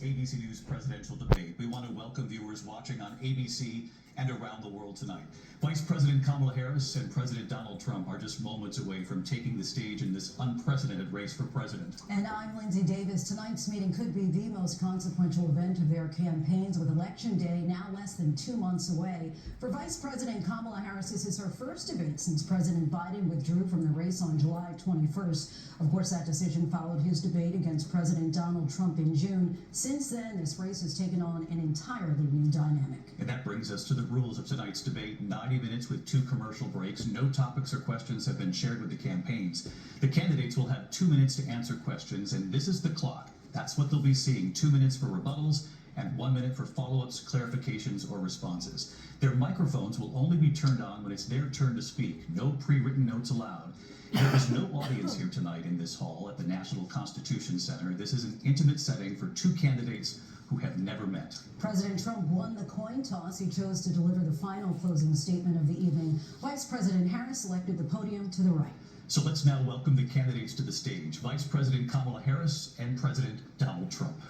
ABC News presidential debate. We want to welcome viewers watching on ABC and around the world tonight. Vice President Kamala Harris and President Donald Trump are just moments away from taking the stage in this unprecedented race for president. And I'm Lindsay Davis. Tonight's meeting could be the most consequential event of their campaigns, with Election Day now less than 2 months away. For Vice President Kamala Harris, this is her first debate since President Biden withdrew from the race on July 21st. Of course, that decision followed his debate against President Donald Trump in June. Since then, this race has taken on an entirely new dynamic. And that brings us to the rules of tonight's debate. 90 minutes with 2 commercial breaks. No topics or questions have been shared with the campaigns. The candidates will have 2 minutes to answer questions, and this is the clock. That's what they'll be seeing. 2 minutes for rebuttals and 1 minute for follow-ups, clarifications, or responses. Their microphones will only be turned on when it's their turn to speak. No pre-written notes allowed. There is no audience here tonight in this hall at the National Constitution Center. This is an intimate setting for 2 candidates who have never met. President Trump won the coin toss. He chose to deliver the final closing statement of the evening. Vice President Harris selected the podium to the right. So let's now welcome the candidates to the stage. Vice President Kamala Harris and President Donald Trump.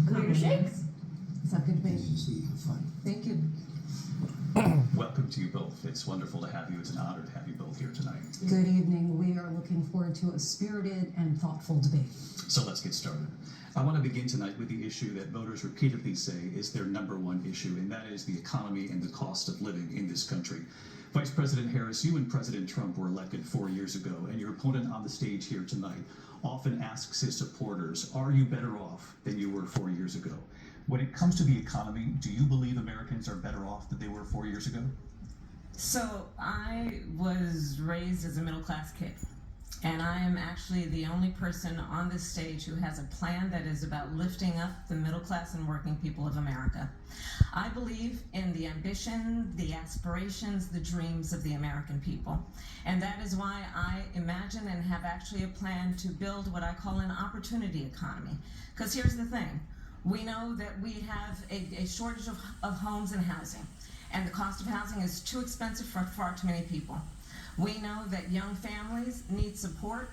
Clear shakes. Is that good debate? Fun. Thank you. Welcome to you both. It's wonderful to have you. It's an honor to have you both here tonight. Good evening. We are looking forward to a spirited and thoughtful debate. So let's get started. I want to begin tonight with the issue that voters repeatedly say is their #1 issue, and that is the economy and the cost of living in this country. Vice President Harris, you and President Trump were elected 4 years ago, and your opponent on the stage here tonight often asks his supporters, are you better off than you were 4 years ago? When it comes to the economy, do you believe Americans are better off than they were 4 years ago? So I was raised as a middle-class kid, and I am actually the only person on this stage who has a plan that is about lifting up the middle class and working people of America. I believe in the ambition, the aspirations, the dreams of the American people. And that is why I imagine and have actually a plan to build what I call an opportunity economy. Because here's the thing. We know that we have a shortage of homes and housing, and the cost of housing is too expensive for far too many people. We know that young families need support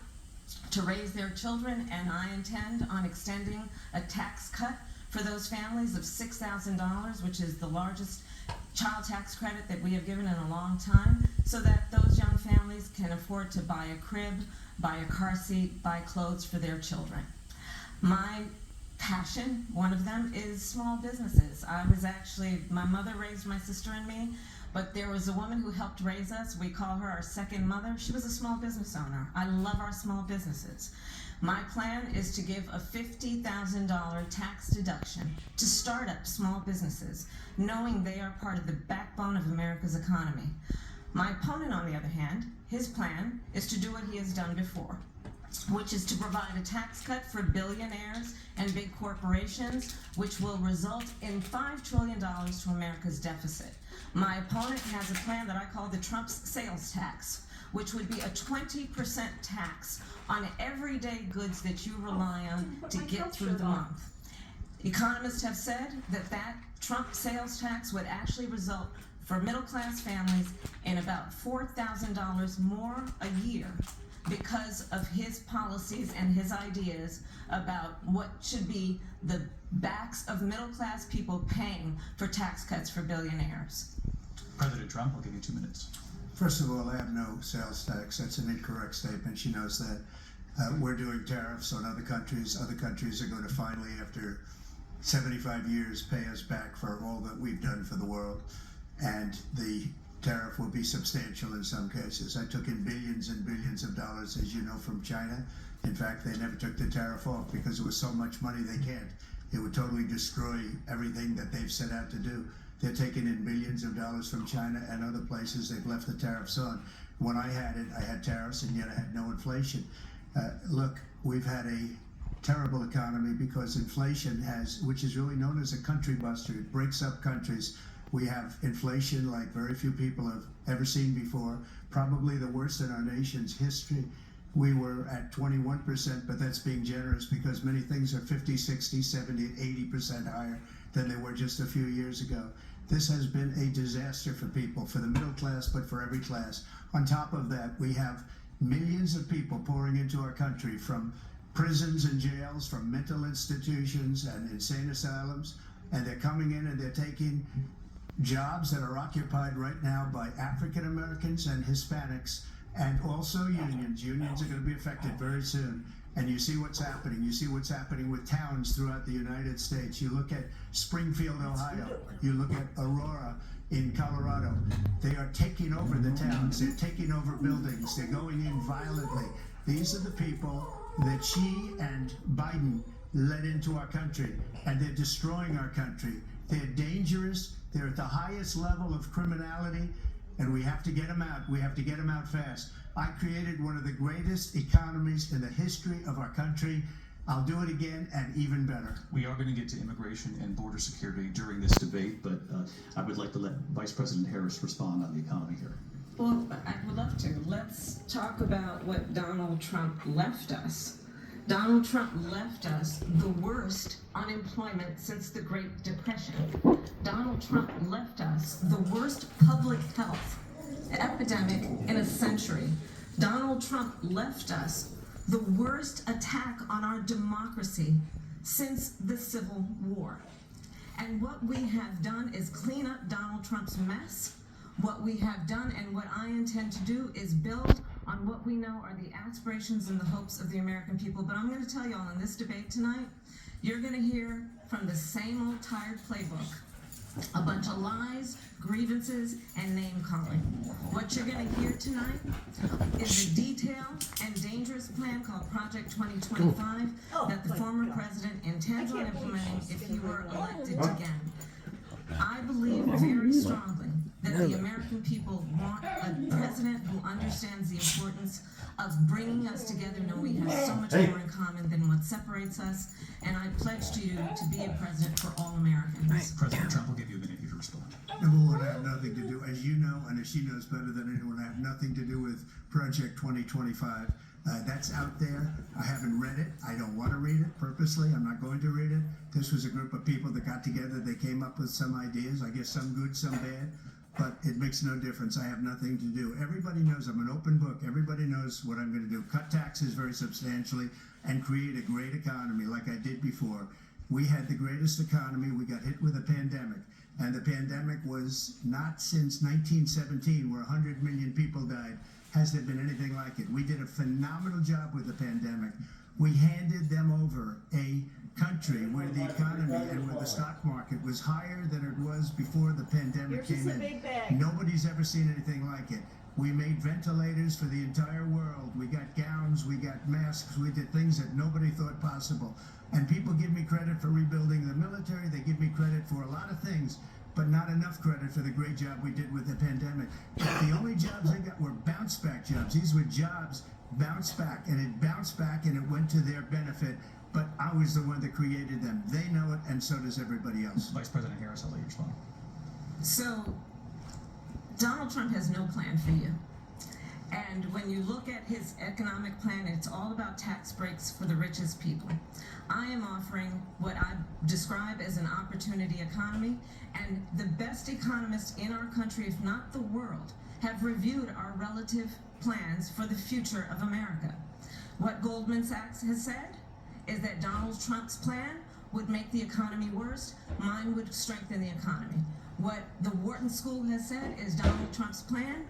to raise their children, and I intend on extending a tax cut for those families of $6,000, which is the largest child tax credit that we have given in a long time, so that those young families can afford to buy a crib, buy a car seat, buy clothes for their children. My passion, one of them, is small businesses. My mother raised my sister and me, but there was a woman who helped raise us. We call her our second mother. She was a small business owner. I love our small businesses. My plan is to give a $50,000 tax deduction to start up small businesses, knowing they are part of the backbone of America's economy. My opponent, on the other hand, his plan is to do what he has done before, which is to provide a tax cut for billionaires and big corporations, which will result in $5 trillion to America's deficit. My opponent has a plan that I call the Trump's sales tax, which would be a 20% tax on everyday goods that you rely on to get through the month. Economists have said that Trump sales tax would actually result for middle-class families in about $4,000 more a year, because of his policies and his ideas about what should be the backs of middle-class people paying for tax cuts for billionaires. President Trump, I'll give you 2 minutes. First of all, I have no sales tax. That's an incorrect statement. She knows that. We're doing tariffs on other countries. Other countries are going to finally, after 75 years, pay us back for all that we've done for the world. And the tariff will be substantial in some cases. I took in billions and billions of dollars, as you know, from China. In fact, they never took the tariff off because it was so much money they can't. It would totally destroy everything that they've set out to do. They're taking in billions of dollars from China and other places. They've left the tariffs on. When I had it, I had tariffs, and yet I had no inflation. Look, we've had a terrible economy because inflation which is really known as a country buster. It breaks up countries. We have inflation like very few people have ever seen before, probably the worst in our nation's history. We were at 21%, but that's being generous because many things are 50, 60, 70, 80% higher than they were just a few years ago. This has been a disaster for people, for the middle class, but for every class. On top of that, we have millions of people pouring into our country from prisons and jails, from mental institutions and insane asylums, and they're coming in and they're taking jobs that are occupied right now by African Americans and Hispanics, and also unions. Unions are going to be affected very soon. And you see what's happening. You see what's happening with towns throughout the United States. You look at Springfield, Ohio. You look at Aurora in Colorado. They are taking over the towns. They're taking over buildings. They're going in violently. These are the people that Xi and Biden led into our country, and they're destroying our country. They're dangerous. They're at the highest level of criminality, and we have to get them out. We have to get them out fast. I created one of the greatest economies in the history of our country. I'll do it again and even better. We are going to get to immigration and border security during this debate, but I would like to let Vice President Harris respond on the economy here. Well, I would love to. Let's talk about what Donald Trump left us. Donald Trump left us the worst unemployment since the Great Depression. Donald Trump left us the worst public health epidemic in a century. Donald Trump left us the worst attack on our democracy since the Civil War. And what we have done is clean up Donald Trump's mess. What we have done and what I intend to do is build on what we know are the aspirations and the hopes of the American people. But I'm going to tell you all in this debate tonight, you're going to hear from the same old tired playbook. A bunch of lies, grievances, and name-calling. What you're going to hear tonight is a detailed and dangerous plan called Project 2025 that the former president intends on implementing if he were elected again. I believe very strongly that the American people want a president who understands the importance of bringing us together, knowing we have so much more in common than what separates us, and I pledge to you to be a president for all Americans. President Trump will give you a minute to respond. Number one, I have nothing to do, as you know, and as she knows better than anyone, I have nothing to do with Project 2025. That's out there. I haven't read it. I don't want to read it purposely. I'm not going to read it. This was a group of people that got together. They came up with some ideas. I guess some good, some bad. But it makes no difference. I have nothing to do. Everybody knows I'm an open book. Everybody knows what I'm going to do. Cut taxes very substantially and create a great economy like I did before. We had the greatest economy. We got hit with a pandemic. And the pandemic was not since 1917, where 100 million people died, has there been anything like it. We did a phenomenal job with the pandemic. We handed them over a country where the economy and where the stock market was higher than it was before the pandemic came in. Nobody's ever seen anything like it. We made ventilators for the entire world. We got gowns, we got masks, we did things that nobody thought possible. And people give me credit for rebuilding the military, they give me credit for a lot of things, but not enough credit for the great job we did with the pandemic. The only jobs they got were bounce back jobs. These were jobs bounced back, and it bounced back and it went to their benefit. But I was the one that created them. They know it, and so does everybody else. Vice President Harris, I'll let you respond. So, Donald Trump has no plan for you. And when you look at his economic plan, it's all about tax breaks for the richest people. I am offering what I describe as an opportunity economy, and the best economists in our country, if not the world, have reviewed our relative plans for the future of America. What Goldman Sachs has said is that Donald Trump's plan would make the economy worse, mine would strengthen the economy. What the Wharton School has said is Donald Trump's plan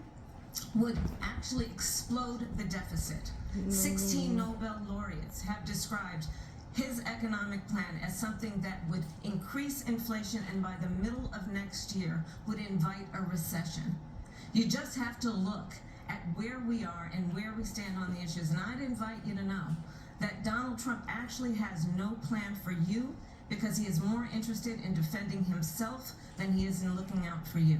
would actually explode the deficit. 16 Nobel laureates have described his economic plan as something that would increase inflation and by the middle of next year would invite a recession. You just have to look at where we are and where we stand on the issues. And I'd invite you to know that Donald Trump actually has no plan for you because he is more interested in defending himself than he is in looking out for you.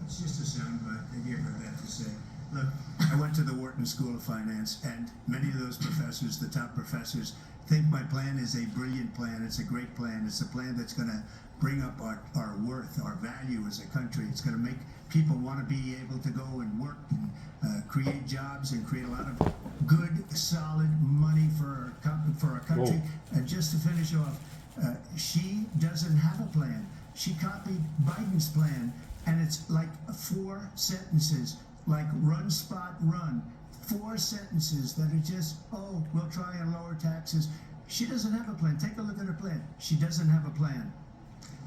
It's just a soundbite. They gave her that to say. Look, I went to the Wharton School of Finance, and many of those professors, the top professors, think my plan is a brilliant plan. It's a great plan. It's a plan that's going to bring up our worth, our value as a country. It's going to make people want to be able to go and work and create jobs and create a lot of good, solid money for our country. And just to finish off, she doesn't have a plan. she copied Biden's plan, and it's like 4 sentences, like run, spot, run. 4 sentences that are just, oh, we'll try and lower taxes. She doesn't have a plan. Take a look at her plan. She doesn't have a plan.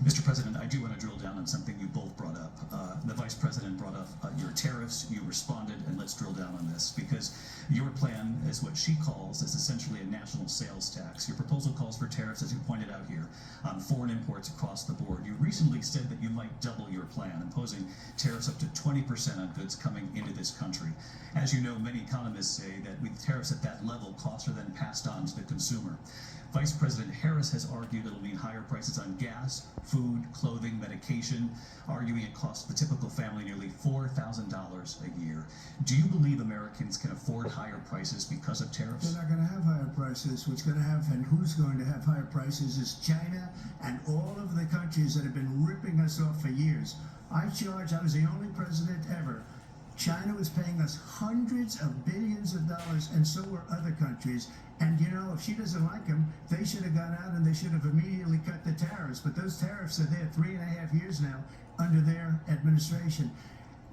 Mr. President, I do want to drill down on something you both brought up. The Vice President brought up your tariffs, you responded, and let's drill down on this, because your plan is what she calls is essentially a national sales tax. Your proposal calls for tariffs, as you pointed out here, on foreign imports across the board. You recently said that you might double your plan, imposing tariffs up to 20% on goods coming into this country. As you know, many economists say that with tariffs at that level, costs are then passed on to the consumer. Vice President Harris has argued it'll mean higher prices on gas, food, clothing, medication, arguing it costs the typical family nearly $4,000 a year. Do you believe Americans can afford higher prices because of tariffs? They're not going to have higher prices. What's going to have, and who's going to have higher prices, is China and all of the countries that have been ripping us off for years. I was the only president ever. China was paying us hundreds of billions of dollars, and so were other countries. And you know, if she doesn't like them, they should have gone out and they should have immediately cut the tariffs. But those tariffs are there 3.5 years now under their administration.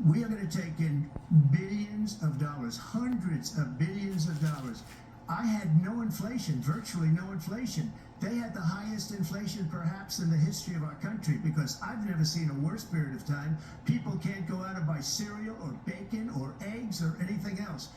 We are going to take in billions of dollars, hundreds of billions of dollars. I had no inflation, virtually no inflation. They had the highest inflation perhaps in the history of our country, because I've never seen a worse period of time. People can't go out and buy cereal or bacon or eggs or anything else.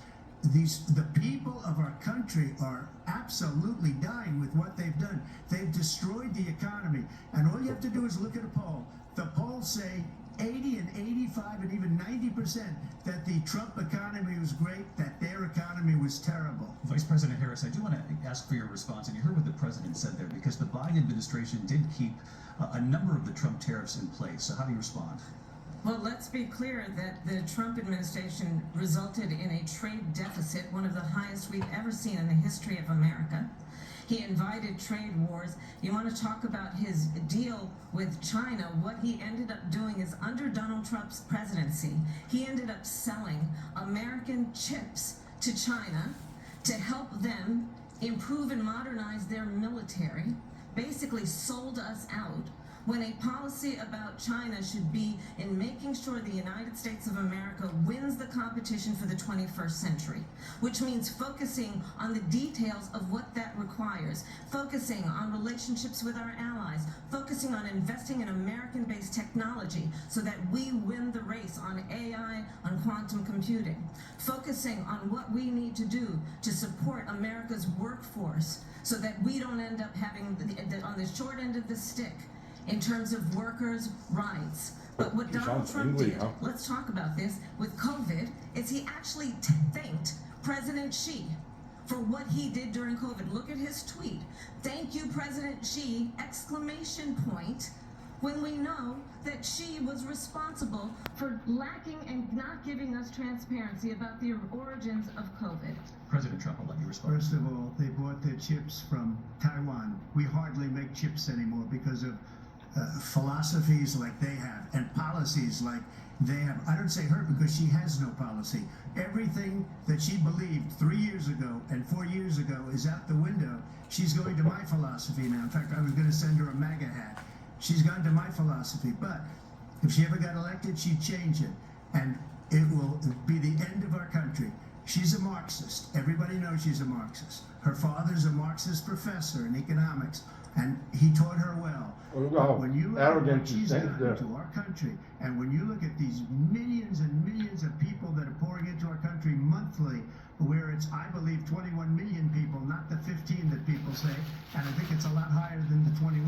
The people of our country are absolutely dying with what they've done. They've destroyed the economy. And all you have to do is look at a poll. The polls say 80 and 85 and even 90% that the Trump economy was great, that their economy was terrible. Vice President Harris, I do want to ask for your response, and you heard what the president said there, because the Biden administration did keep a number of the Trump tariffs in place. So how do you respond? Well, let's be clear that the Trump administration resulted in a trade deficit, one of the highest we've ever seen in the history of America. He invited trade wars. You want to talk about his deal with China? What he ended up doing is, under Donald Trump's presidency, he ended up selling American chips to China to help them improve and modernize their military, basically sold us out, when a policy about China should be in making sure the United States of America wins the competition for the 21st century, which means focusing on the details of what that requires, focusing on relationships with our allies, focusing on investing in American-based technology so that we win the race on AI, on quantum computing, focusing on what we need to do to support America's workforce so that we don't end up having on the short end of the stick in terms of workers' rights. But what Donald Trump did, let's talk about this, with COVID, is he actually thanked President Xi for what he did during COVID. Look at his tweet. Thank you, President Xi, exclamation point, when we know that Xi was responsible for lacking and not giving us transparency about the origins of COVID. President Trump, I'll let you respond. First of all, they bought their chips from Taiwan. We hardly make chips anymore because of philosophies like they have and policies like they have. I don't say her because she has no policy. Everything that she believed 3 years ago and 4 years ago is out the window. She's going to my philosophy now. In fact, I was going to send her a MAGA hat. She's gone to my philosophy. But if she ever got elected, she'd change it. And it will be the end of our country. She's a Marxist. Everybody knows she's a Marxist. Her father's a Marxist professor in economics, and he taught her well. But when you look at what she's done to our country, and when you look at these millions and millions of people that are pouring into our country monthly, where it's, I believe, 21 million people, not the 15 that people say, and I think it's a lot higher than the 21.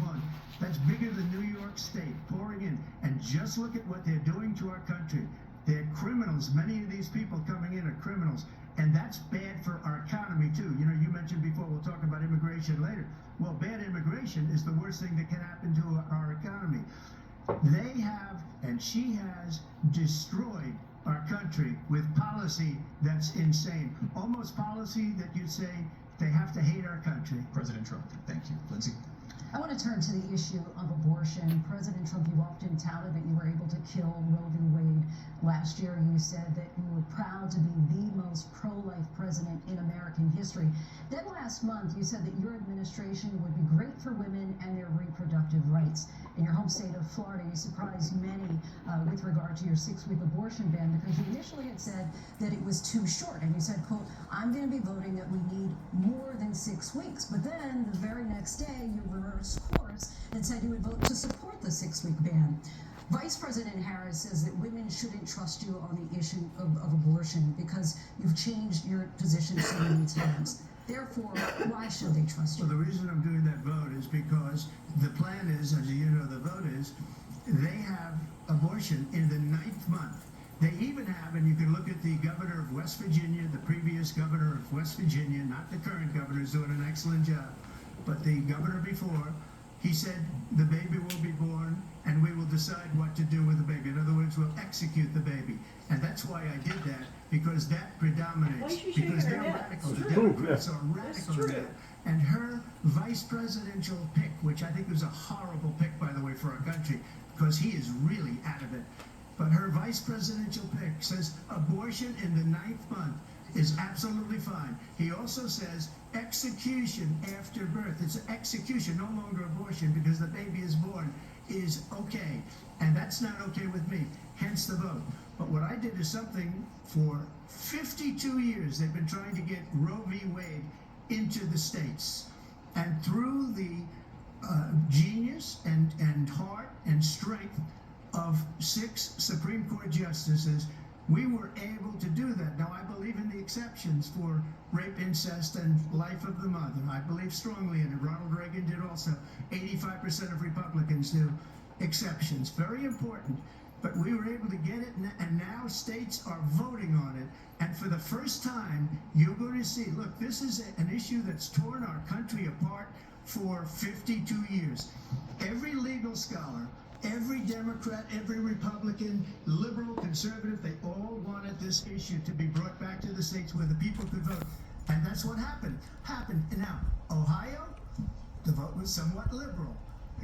That's bigger than New York State pouring in. And just look at what they're doing to our country. They're criminals. Many of these people coming in are criminals. And that's bad for our economy, too. You know, you mentioned before, we'll talk about immigration later. Well, bad immigration is the worst thing that can happen to our economy. They have, and she has, destroyed our country with policy that's insane. Almost policy that you'd say they have to hate our country. President Trump, thank you. Lindsay? I want to turn to the issue of abortion. President Trump, you often touted that you were able to kill Roe v. Wade. Last year, you said that you were proud to be the most pro-life president in American history. Then last month, you said that your administration would be great for women and their reproductive rights. In your home state of Florida, you surprised many with regard to your 6-week abortion ban, because you initially had said that it was too short. And you said, quote, "I'm going to be voting that we need more than 6 weeks." But then the very next day, you reversed course and said you would vote to support the 6-week ban. Vice President Harris says that women shouldn't trust you on the issue of abortion because you've changed your position so many times. Therefore, why should they trust you? Well, the reason I'm doing that vote is because the plan is, as you know, the vote is, they have abortion in the 9th month. They even have, and you can look at the governor of West Virginia, the previous governor of West Virginia, not the current governor, is doing an excellent job, but the governor before, he said the baby will be born and we will decide what to do with the baby. In other words, we'll execute the baby. And that's why I did that, because that predominates. Because they're radical. The Democrats are radical in that. And her vice presidential pick, which I think was a horrible pick, by the way, for our country, because he is really out of it. But her vice presidential pick says abortion in the 9th month is absolutely fine. He also says execution after birth. It's execution, no longer abortion, because the baby is born, is okay. And that's not okay with me, hence the vote. But what I did is something for 52 years. They've been trying to get Roe v. Wade into the states. And through the genius and heart and strength of 6 Supreme Court justices, we were able to do that. Now, I believe in the exceptions for rape, incest, and life of the mother. I believe strongly in it. Ronald Reagan did also. 85% of Republicans do exceptions. Very important. But we were able to get it, and now states are voting on it. And for the first time, you're going to see, look, this is an issue that's torn our country apart for 52 years. Every legal scholar, every Democrat, every Republican, liberal, conservative, they all wanted this issue to be brought back to the states where the people could vote. And that's what happened. Now, Ohio, the vote was somewhat liberal.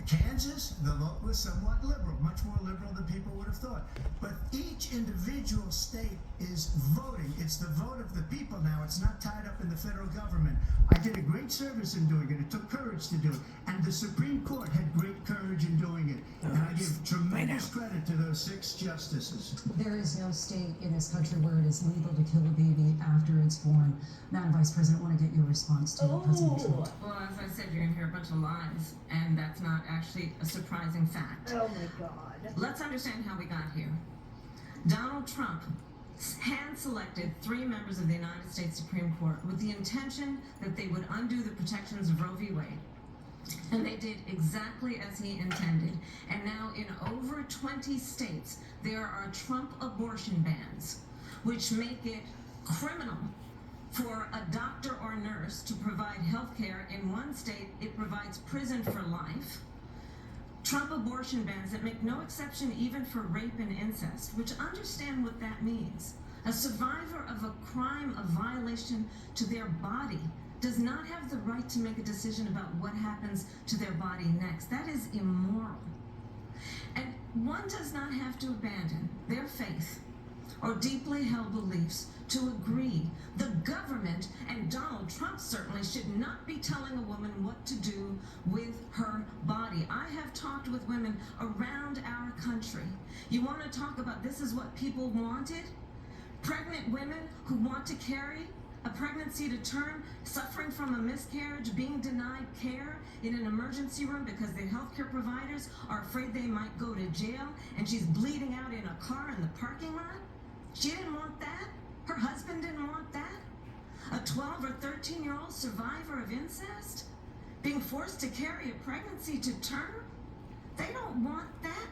Kansas, the vote was somewhat liberal, much more liberal than people would have thought. But each individual state is voting. It's the vote of the people now. It's not tied up in the federal government. I did a great service in doing it. It took courage to do it. And the Supreme Court had great courage in doing it. And I give tremendous credit to those 6 justices. There is no state in this country where it is legal to kill a baby after it's born. Madam Vice President, I want to get your response to President Trump. Well, as I said, you're going to hear a bunch of lies, and that's not actually a surprising fact. Oh my God. Let's understand how we got here. Donald Trump hand-selected 3 members of the United States Supreme Court with the intention that they would undo the protections of Roe v. Wade. And they did exactly as he intended. And now in over 20 states, there are Trump abortion bans, which make it criminal for a doctor or nurse to provide health care. In one state, it provides prison for life. Trump abortion bans that make no exception even for rape and incest, which understand what that means. A survivor of a crime of violation to their body does not have the right to make a decision about what happens to their body next. That is immoral. And one does not have to abandon their faith or deeply held beliefs to agree. The government, and Donald Trump certainly, should not be telling a woman what to do with her body. I have talked with women around our country. You want to talk about this is what people wanted? Pregnant women who want to carry a pregnancy to term, suffering from a miscarriage, being denied care in an emergency room because the healthcare providers are afraid they might go to jail, and she's bleeding out in a car in the parking lot. She didn't want that. Her husband didn't want that. A 12 or 13-year-old survivor of incest being forced to carry a pregnancy to term. They don't want that.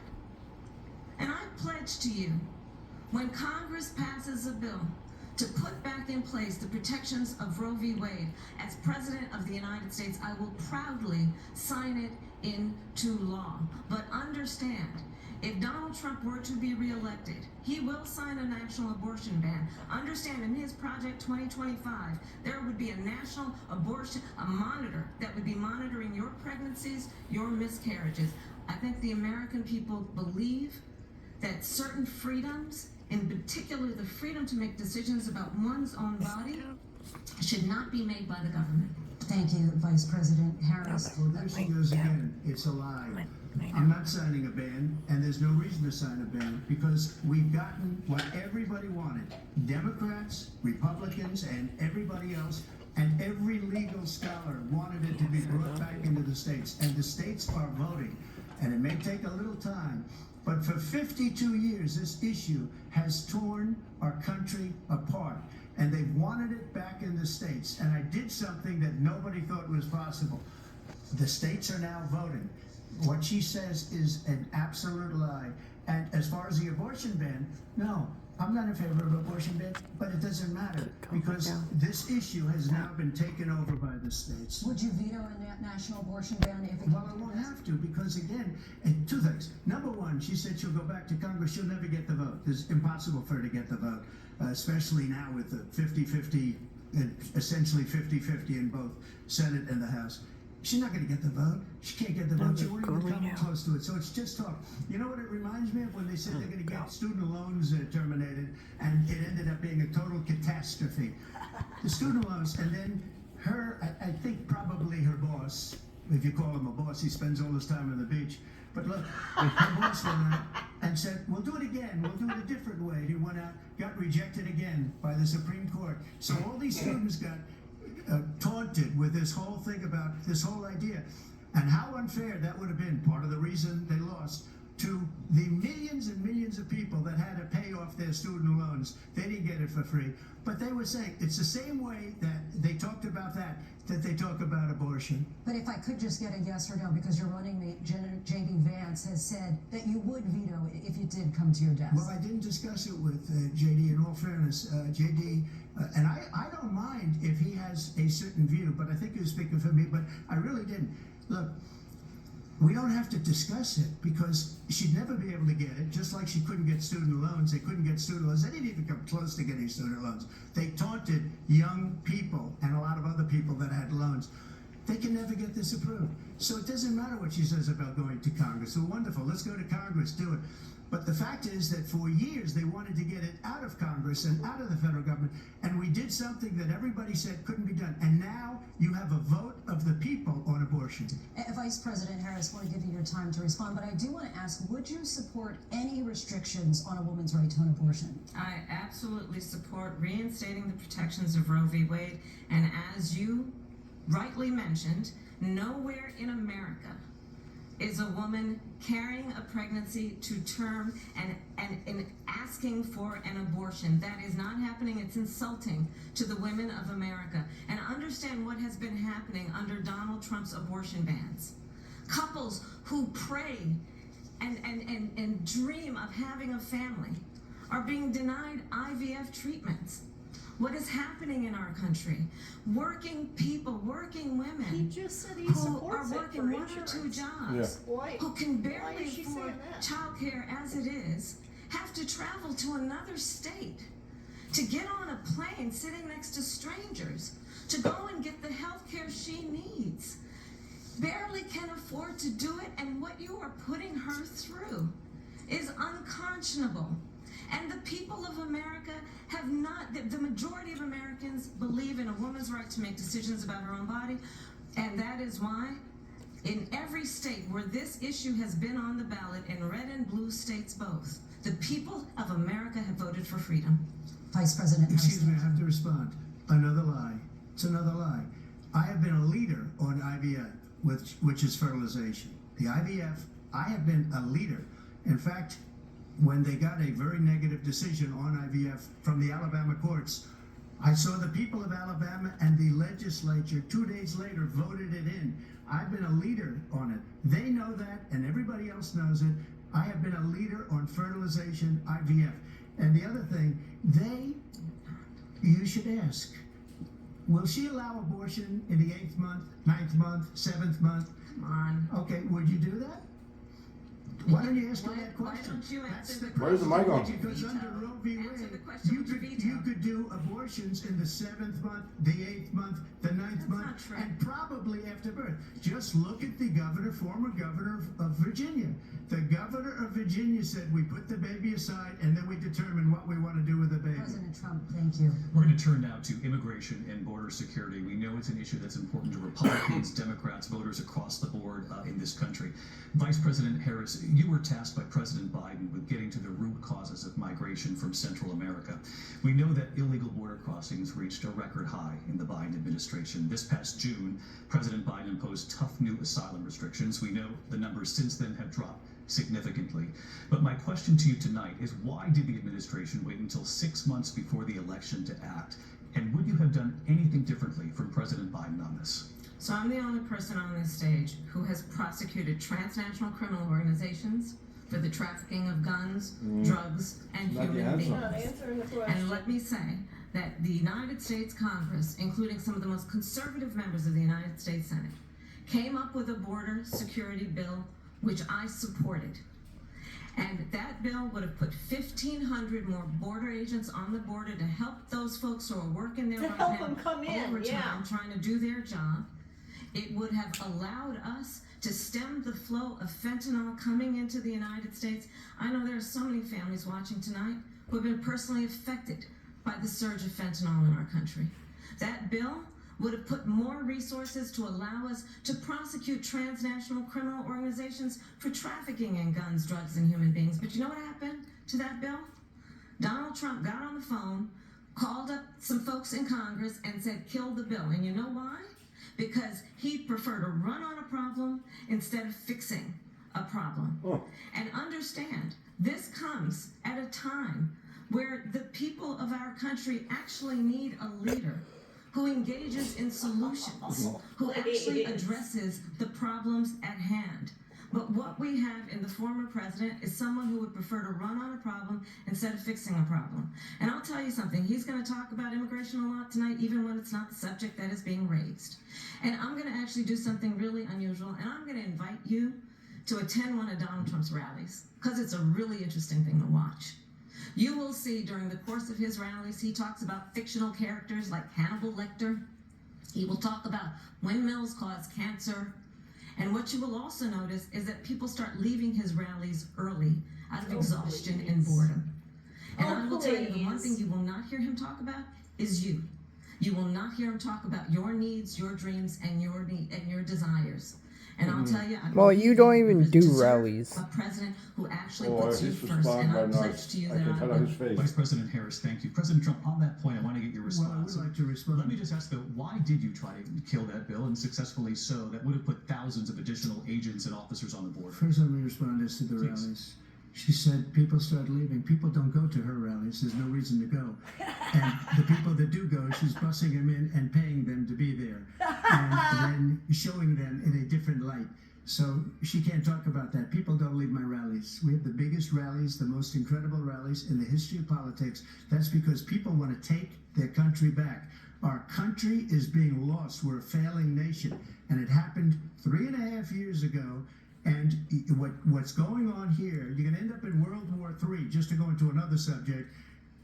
And I pledge to you, when Congress passes a bill to put back in place the protections of Roe v. Wade, as President of the United States, I will proudly sign it into law. But understand, if Donald Trump were to be reelected, he will sign a national abortion ban. Understand, in his Project 2025, there would be a national abortion, a monitor that would be monitoring your pregnancies, your miscarriages. I think the American people believe that certain freedoms, in particular the freedom to make decisions about one's own body, should not be made by the government. Thank you, Vice President Harris. Well, there she goes again. It's a lie. I'm not signing a ban, and there's no reason to sign a ban because we've gotten what everybody wanted. Democrats, Republicans, and everybody else, and every legal scholar wanted it to be brought back into the states, and the states are voting. And it may take a little time, but for 52 years, this issue has torn our country apart. And they've wanted it back in the states. And I did something that nobody thought was possible. The states are now voting. What she says is an absolute lie. And as far as the abortion ban, no, I'm not in favor of abortion ban, but it doesn't matter because this issue has now been taken over by the states. Would you veto a national abortion ban if it Well, I won't have to because, again, two things. Number one, she said she'll go back to Congress. She'll never get the vote. It's impossible for her to get the vote, especially now with the 50-50, essentially 50-50 in both Senate and the House. She's not going to get the vote. She can't get the vote. She won't even come close to it. So it's just talk. You know what it reminds me of when they said they're going to get student loans terminated, and it ended up being a total catastrophe. The student loans, and then her, I think probably her boss, if you call him a boss, he spends all his time on the beach. But look, her boss went out and said, we'll do it again. We'll do it a different way. He went out, got rejected again by the Supreme Court. So all these students got taunted with this whole thing about this whole idea. And how unfair that would have been, part of the reason they lost, to the millions and millions of people that had to pay off their student loans. They didn't get it for free. But they were saying it's the same way that they talked about that they talk about abortion. But if I could just get a yes or no, because your running mate, J.D. Vance, has said that you would veto it if it did come to your desk. Well, I didn't discuss it with J.D. in all fairness. J.D., and I don't mind if he has a certain view, but I think he was speaking for me, but I really didn't. Look, we don't have to discuss it because she'd never be able to get it, just like she couldn't get student loans. They couldn't get student loans. They didn't even come close to getting student loans. They taunted young people and a lot of other people that had loans. They can never get this approved. So it doesn't matter what she says about going to Congress. So wonderful, let's go to Congress, do it. But the fact is that for years they wanted to get it out of Congress and out of the federal government, and we did something that everybody said couldn't be done. And now you have a vote of the people on abortion. Vice President Harris, I want to give you your time to respond, but I do want to ask, would you support any restrictions on a woman's right to an abortion? I absolutely support reinstating the protections of Roe v. Wade, and as you rightly mentioned, nowhere in America is a woman carrying a pregnancy to term and asking for an abortion. That is not happening. It's insulting to the women of America. And understand what has been happening under Donald Trump's abortion bans. Couples who pray and dream of having a family are being denied IVF treatments. What is happening in our country? Working people, working women He just said he who supports are it working for one or two insurance. jobs, Why? who can Why barely is she afford saying that? childcare as it is, have to travel to another state to get on a plane sitting next to strangers to go and get the health care she needs. Barely can afford to do it, and what you are putting her through is unconscionable. And the people of America have not, the majority of Americans believe in a woman's right to make decisions about her own body, and that is why in every state where this issue has been on the ballot, in red and blue states both, the people of America have voted for freedom. Vice President Harris. Excuse me, I have to respond. Another lie. It's another lie. I have been a leader on IVF, which is fertilization. The IVF, I have been a leader. In fact, when they got a very negative decision on IVF from the Alabama courts, I saw the people of Alabama and the legislature 2 days later voted it in. I've been a leader on it. They know that, and everybody else knows it. I have been a leader on fertilization, IVF. And the other thing, you should ask, will she allow abortion in the 8th month, 9th month, 7th month? Come on. Okay, would you do that? Why don't you ask her that Why question? don't you That's answer the Where's the mic on? Because under Roe v. Answer the Wade, question. to You what you could, veto. you could do abortions in the 7th month, the 8th month, the 9th That's month, not true. and probably after birth. Just look at the former governor of Virginia. The governor of Virginia said we put the baby aside and then we determine what we want to do with the baby. President Trump, thank you. We're going to turn now to immigration and border security. We know it's an issue that's important to Republicans, Democrats, voters across the board in this country. Vice President Harris, you were tasked by President Biden with getting to the root causes of migration from Central America. We know that illegal border crossings reached a record high in the Biden administration. This past June, President Biden imposed tough new asylum restrictions. We know the numbers since then have dropped significantly. But my question to you tonight is, why did the administration wait until 6 months before the election to act? And would you have done anything differently from President Biden on this? So I'm the only person on this stage who has prosecuted transnational criminal organizations for the trafficking of guns, drugs, and Not the human answer. beings. Not answering the question. And let me say that the United States Congress, including some of the most conservative members of the United States Senate, came up with a border security bill which I supported. And that bill would have put 1,500 more border agents on the border to help those folks who are working there To right help now them come in, overtime, yeah. trying to do their job. It would have allowed us to stem the flow of fentanyl coming into the United States. I know there are so many families watching tonight who have been personally affected by the surge of fentanyl in our country. That bill would have put more resources to allow us to prosecute transnational criminal organizations for trafficking in guns, drugs, and human beings. But you know what happened to that bill? Donald Trump got on the phone, called up some folks in Congress, and said, kill the bill. And you know why? Because he'd prefer to run on a problem instead of fixing a problem. Oh. And understand, this comes at a time where the people of our country actually need a leader who engages in solutions, who actually addresses the problems at hand. But what we have in the former president is someone who would prefer to run on a problem instead of fixing a problem. And I'll tell you something, he's going to talk about immigration a lot tonight, even when it's not the subject that is being raised. And I'm going to actually do something really unusual, and I'm going to invite you to attend one of Donald Trump's rallies, because it's a really interesting thing to watch. You will see during the course of his rallies, he talks about fictional characters like Hannibal Lecter. He will talk about windmills cause cancer. And what you will also notice is that people start leaving his rallies early out of exhaustion and boredom. And I will tell you, the one thing you will not hear him talk about is you. You will not hear him talk about your needs, your dreams, and your desires. And I'll tell you, Well, you don't even do rallies. A president who actually Oh, puts you his first. response And I right now, pledge to you I that can I tell will. on his face. Vice President Harris, thank you. President Trump, on that point, I want to get your Well, I would response. like to respond. Let me just ask, though, why did you try to kill that bill, and successfully so, that would have put thousands of additional agents and officers on the border? First, let me respond as to the Please. rallies. She said people start leaving. People don't go to her rallies. There's no reason to go. And the people that do go, she's bussing them in and paying them to be there. And then showing them in a different light. So she can't talk about that. People don't leave my rallies. We have the biggest rallies, the most incredible rallies in the history of politics. That's because people want to take their country back. Our country is being lost. We're a failing nation. And it happened 3.5 years ago. And what's going on here, you're going to end up in World War III, just to go into another subject.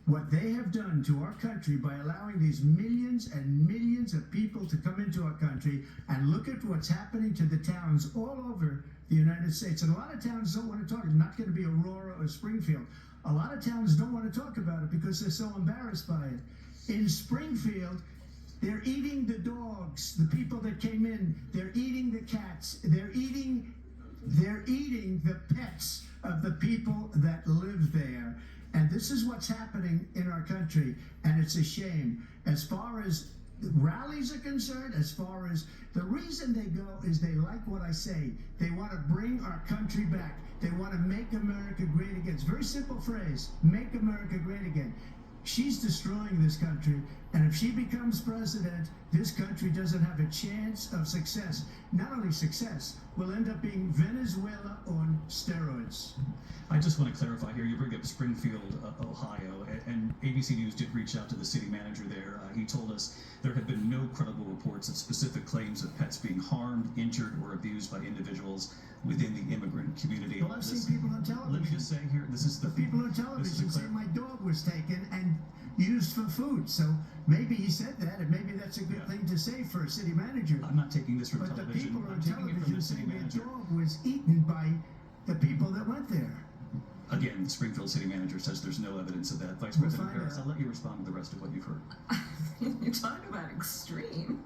What they have done to our country by allowing these millions and millions of people to come into our country, and look at what's happening to the towns all over the United States. And a lot of towns don't want to talk. It's not going to be Aurora or Springfield. A lot of towns don't want to talk about it because they're so embarrassed by it. In Springfield, they're eating the dogs, the people that came in. They're eating the cats. They're eating the pets of the people that live there. And this is what's happening in our country, and it's a shame. As far as rallies are concerned, as far as the reason they go is they like what I say. They want to bring our country back. They want to make America great again. It's a very simple phrase, make America great again. She's destroying this country, and if she becomes president, this country doesn't have a chance of success. Not only success, we'll end up being Venezuela on steroids. I just want to clarify here, you bring up Springfield, Ohio, and ABC News did reach out to the city manager there. He told us there had been no credible reports of specific claims of pets being harmed, injured, or abused by individuals within the immigrant community. Well, I've seen people on television. Let me just say here, this is The people on this is television a say my dog was taken, and vote. So maybe he said that, and maybe that's a good Yeah. thing to say for a city manager. I'm not taking this from But the television. people on I'm taking it from television the city saying their manager. dog was eaten by the people that went there. Again, the Springfield city manager says there's no evidence of that. Vice We'll President find Harris, out. I'll let you respond to the rest of what you've heard. You talk about extreme.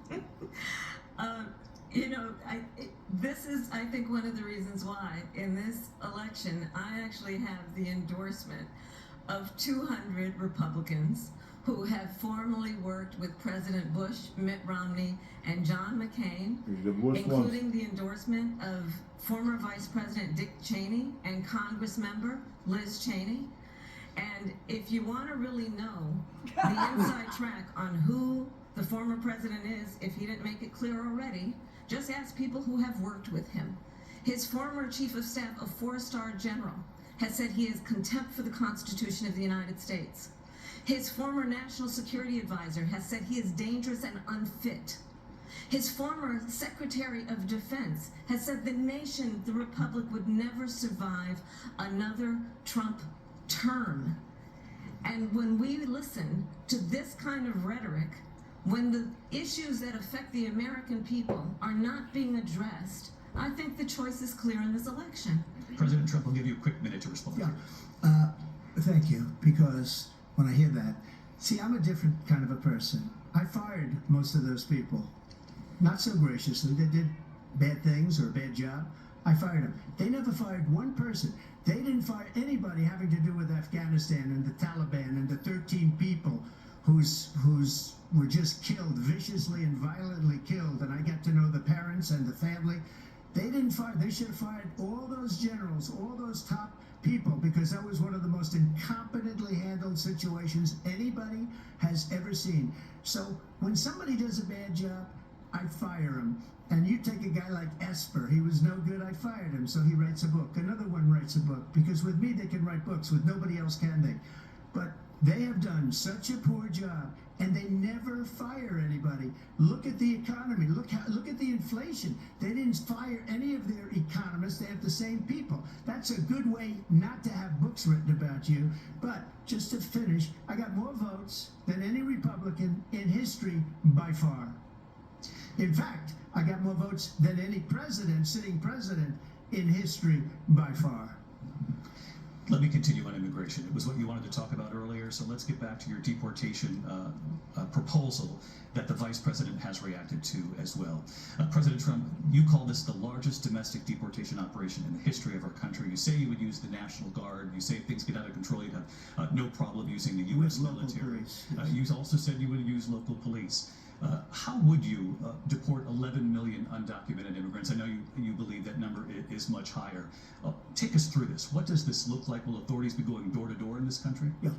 This is, I think, one of the reasons why in this election I actually have the endorsement of 200 Republicans who have formerly worked with President Bush, Mitt Romney, and John McCain, The worst ones. including the endorsement of former Vice President Dick Cheney and Congress member Liz Cheney. And if you want to really know the inside track on who the former president is, if he didn't make it clear already, just ask people who have worked with him. His former chief of staff, a 4-star general, has said he has contempt for the Constitution of the United States. His former national security advisor has said he is dangerous and unfit. His former Secretary of Defense has said the nation, the Republic, would never survive another Trump term. And when we listen to this kind of rhetoric, when the issues that affect the American people are not being addressed, I think the choice is clear in this election. President Trump will give you a quick minute to respond. Yeah, thank you, because when I hear that, see, I'm a different kind of a person. I fired most of those people, not so graciously. They did bad things or a bad job. I fired them. They never fired one person. They didn't fire anybody having to do with Afghanistan and the Taliban and the 13 people whose were just killed, viciously and violently killed. And I got to know the parents and the family. They didn't fire. They should have fired all those generals, all those top people, because that was one of the most incompetently handled situations anybody has ever seen. So when somebody does a bad job, I fire him. And you take a guy like Esper, he was no good, I fired him, so he writes a book. Another one writes a book, because with me they can write books, with nobody else can they. But they have done such a poor job, and they never fire anybody. Look at the economy, look at the inflation. They didn't fire any of their economists, they have the same people. That's a good way not to have books written about you. But just to finish, I got more votes than any Republican in history by far. In fact, I got more votes than any president, sitting president, in history by far. Let me continue on immigration. It was what you wanted to talk about earlier, so let's get back to your deportation proposal that the vice president has reacted to as well. President Trump, you call this the largest domestic deportation operation in the history of our country. You say you would use the National Guard. You say if things get out of control, you'd have no problem using the U.S. With local military. police, yes. You also said you would use local police. How would you deport 11 million undocumented immigrants? I know you believe that number is much higher. Take us through this. What does this look like? Will authorities be going door to door in this country? Yeah.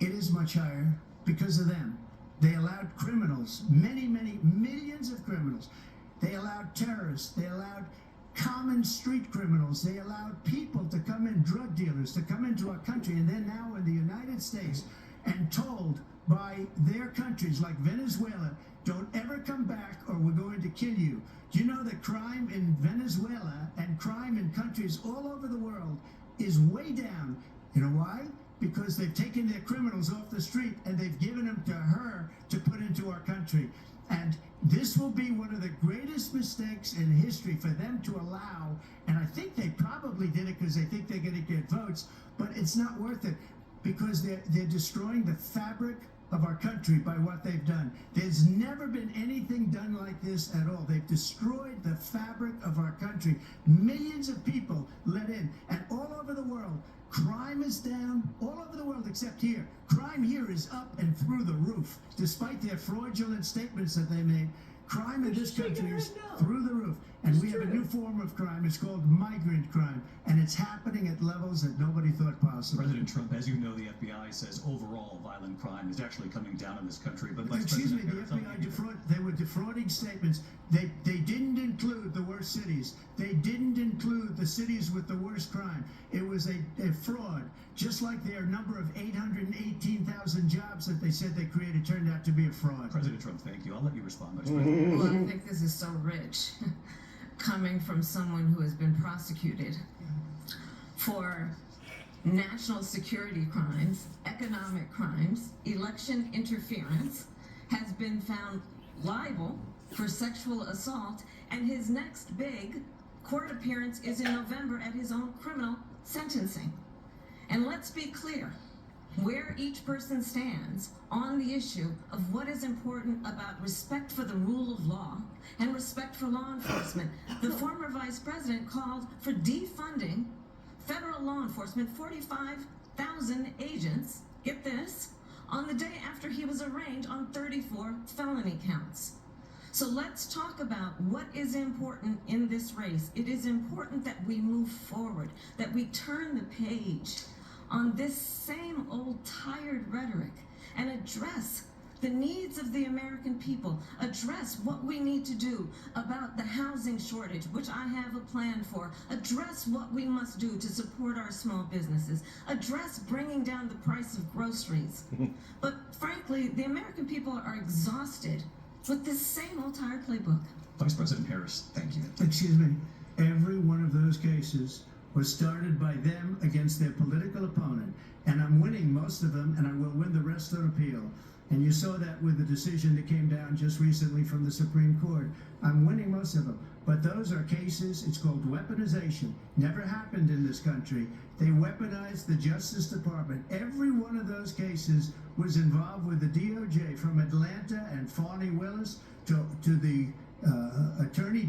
It is much higher because of them. They allowed criminals, many millions of criminals. They allowed terrorists. They allowed common street criminals. They allowed people to come in, drug dealers, to come into our country, and they're now in the United States and told by their countries like Venezuela, don't ever come back or we're going to kill you. Do you know that crime in Venezuela and crime in countries all over the world is way down? You know why? Because they've taken their criminals off the street and they've given them to her to put into our country. And this will be one of the greatest mistakes in history for them to allow, and I think they probably did it because they think they're going to get votes, but it's not worth it because they're destroying the fabric of our country by what they've done. There's never been anything done like this at all. They've destroyed the fabric of our country. Millions of people let in, and all over the world, crime is down all over the world except here. Crime here is up and through the roof. Despite their fraudulent statements that they made, crime in this country is through the roof. And we have a new form of crime. It's called migrant crime. And it's happening at levels that nobody thought possible. President Trump, as you know, the FBI says overall violent crime is actually coming down in this country. But Vice Excuse me, President the Harris, FBI they were defrauding statements. They didn't include the worst cities. They didn't include the cities with the worst crime. It was a fraud. Just like their number of 818,000 jobs that they said they created turned out to be a fraud. President Trump, thank you. I'll let you respond, Vice President. Well, I think this is so rich, coming from someone who has been prosecuted for national security crimes, economic crimes, election interference, has been found liable for sexual assault, and his next big court appearance is in November at his own criminal sentencing. And let's be clear where each person stands on the issue of what is important about respect for the rule of law and respect for law enforcement. The former vice president called for defunding federal law enforcement, 45,000 agents, get this, on the day after he was arraigned on 34 felony counts. So let's talk about what is important in this race. It is important that we move forward, that we turn the page on this same old tired rhetoric and address the needs of the American people, address what we need to do about the housing shortage, which I have a plan for, address what we must do to support our small businesses, address bringing down the price of groceries. But frankly, the American people are exhausted with this same old tired playbook. Vice President Harris, thank you. Excuse me. Every one of those cases was started by them against their political opponent, and I'm winning most of them, and I will win the rest on appeal. And you saw that with the decision that came down just recently from the Supreme Court. I'm winning most of them. But those are cases, it's called weaponization. Never happened in this country. They weaponized the Justice Department. Every one of those cases was involved with the DOJ, from Atlanta and Fani Willis to the Attorney